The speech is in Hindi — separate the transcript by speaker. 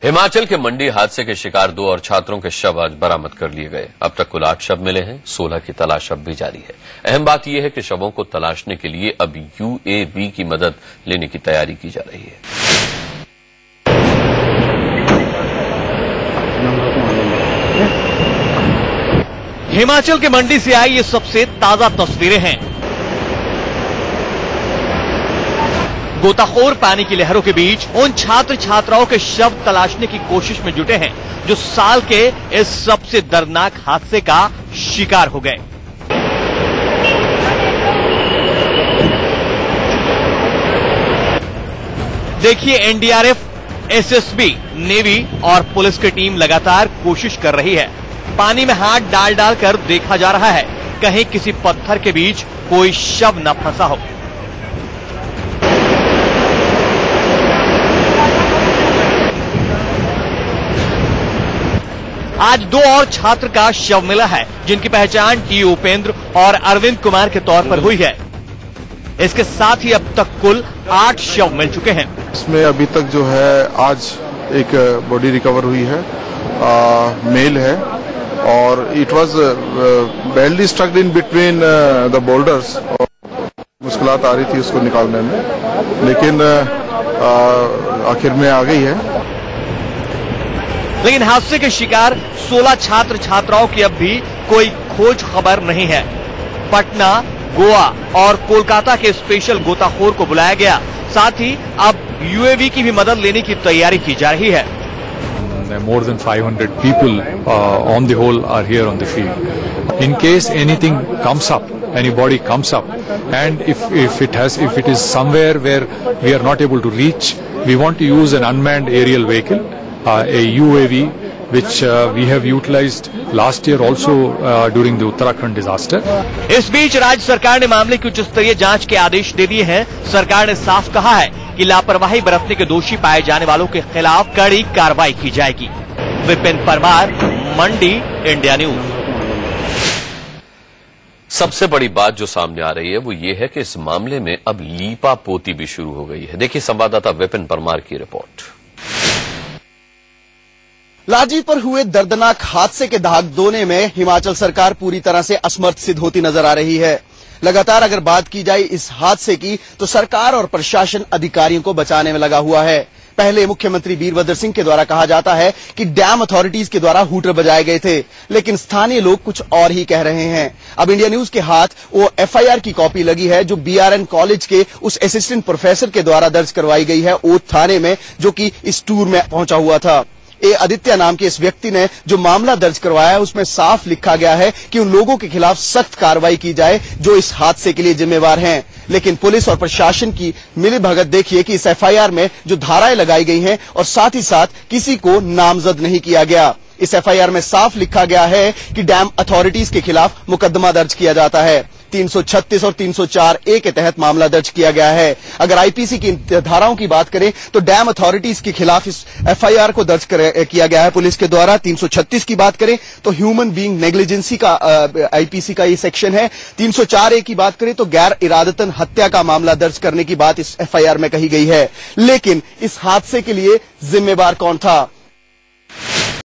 Speaker 1: हिमाचल के मंडी हादसे के शिकार 2 और छात्रों के शव आज बरामद कर लिए गए। अब तक कुल 8 शव मिले हैं, 16 की तलाश अब भी जारी है। अहम बात यह है कि शवों को तलाशने के लिए अब UAV की मदद लेने की तैयारी की जा रही है।
Speaker 2: हिमाचल के मंडी से आई ये सबसे ताजा तस्वीरें हैं। गोताखोर पानी की लहरों के बीच उन छात्र छात्राओं के शव तलाशने की कोशिश में जुटे हैं जो साल के इस सबसे दर्दनाक हादसे का शिकार हो गए। देखिए, NDRF, SSB, नेवी और पुलिस की टीम लगातार कोशिश कर रही है। पानी में हाथ डाल डालकर देखा जा रहा है कहीं किसी पत्थर के बीच कोई शव न फंसा हो। आज 2 और छात्र का शव मिला है जिनकी पहचान T उपेंद्र और अरविंद कुमार के तौर पर हुई है। इसके साथ ही अब तक कुल 8 शव मिल चुके हैं।
Speaker 3: इसमें अभी तक जो है आज एक बॉडी रिकवर हुई है, मेल है और it was badly struck in between the boulders और मुश्किलात आ रही थी उसको निकालने में, लेकिन आखिर में आ गई है।
Speaker 2: लेकिन हादसे के शिकार 16 छात्र छात्राओं की अब भी कोई खोज खबर नहीं है। पटना, गोवा और कोलकाता के स्पेशल गोताखोर को बुलाया गया। साथ ही अब UAV की भी मदद लेने की तैयारी की जा रही है।
Speaker 4: More than 500 people on the whole are here on the field. In case anything comes up, any body comes up, and if it is somewhere where we are not able to reach, we want to use an unmanned aerial vehicle, a UAV, which we have utilized last year also during the Uttarakhand disaster.
Speaker 2: इस बीच राज्य सरकार ने मामले की उच्च स्तरीय जांच के आदेश दे दिए हैं। सरकार ने साफ कहा है कि लापरवाही बरतने के दोषी पाए जाने वालों के खिलाफ कड़ी कार्रवाई की जाएगी। विपिन परमार, मंडी, इंडिया न्यूज।
Speaker 1: सबसे बड़ी बात जो सामने आ रही है वो ये है कि इस मामले में अब लीपापोती भी शुरू हो गई है। देखिए संवाददाता विपिन परमार की रिपोर्ट।
Speaker 5: लाजी पर हुए दर्दनाक हादसे के धाकधोने में हिमाचल सरकार पूरी तरह से असमर्थ सिद्ध होती नजर आ रही है। लगातार अगर बात की जाए इस हादसे की तो सरकार और प्रशासन अधिकारियों को बचाने में लगा हुआ है। पहले मुख्यमंत्री वीरभद्र सिंह के द्वारा कहा जाता है कि डैम अथॉरिटीज के द्वारा हूटर बजाए गए थे, लेकिन स्थानीय लोग कुछ और ही कह रहे हैं। अब इंडिया न्यूज के हाथ वो FIR की कॉपी लगी है जो BRN कॉलेज के उस असिस्टेंट प्रोफेसर के द्वारा दर्ज करवाई गई है ओध थाने में, जो कि इस टूर में पहुंचा हुआ था। आदित्य नाम के इस व्यक्ति ने जो मामला दर्ज करवाया है उसमें साफ लिखा गया है कि उन लोगों के खिलाफ सख्त कार्रवाई की जाए जो इस हादसे के लिए जिम्मेवार हैं। लेकिन पुलिस और प्रशासन की मिलीभगत देखिए कि इस FIR में जो धाराएं लगाई गई हैं और साथ ही साथ किसी को नामजद नहीं किया गया। इस FIR में साफ लिखा गया है कि डैम अथॉरिटीज के खिलाफ मुकदमा दर्ज किया जाता है। 336 और 304A के तहत मामला दर्ज किया गया है। अगर IPC की धाराओं की बात करें तो डैम अथॉरिटीज के खिलाफ इस FIR को दर्ज किया गया है पुलिस के द्वारा। 336 की बात करें तो ह्यूमन बीइंग नेग्लिजेंसी का IPC का ये सेक्शन है। 304A की बात करें तो गैर इरादतन हत्या का मामला दर्ज करने की बात इस FIR में कही गई है। लेकिन इस हादसे के लिए जिम्मेवार कौन था?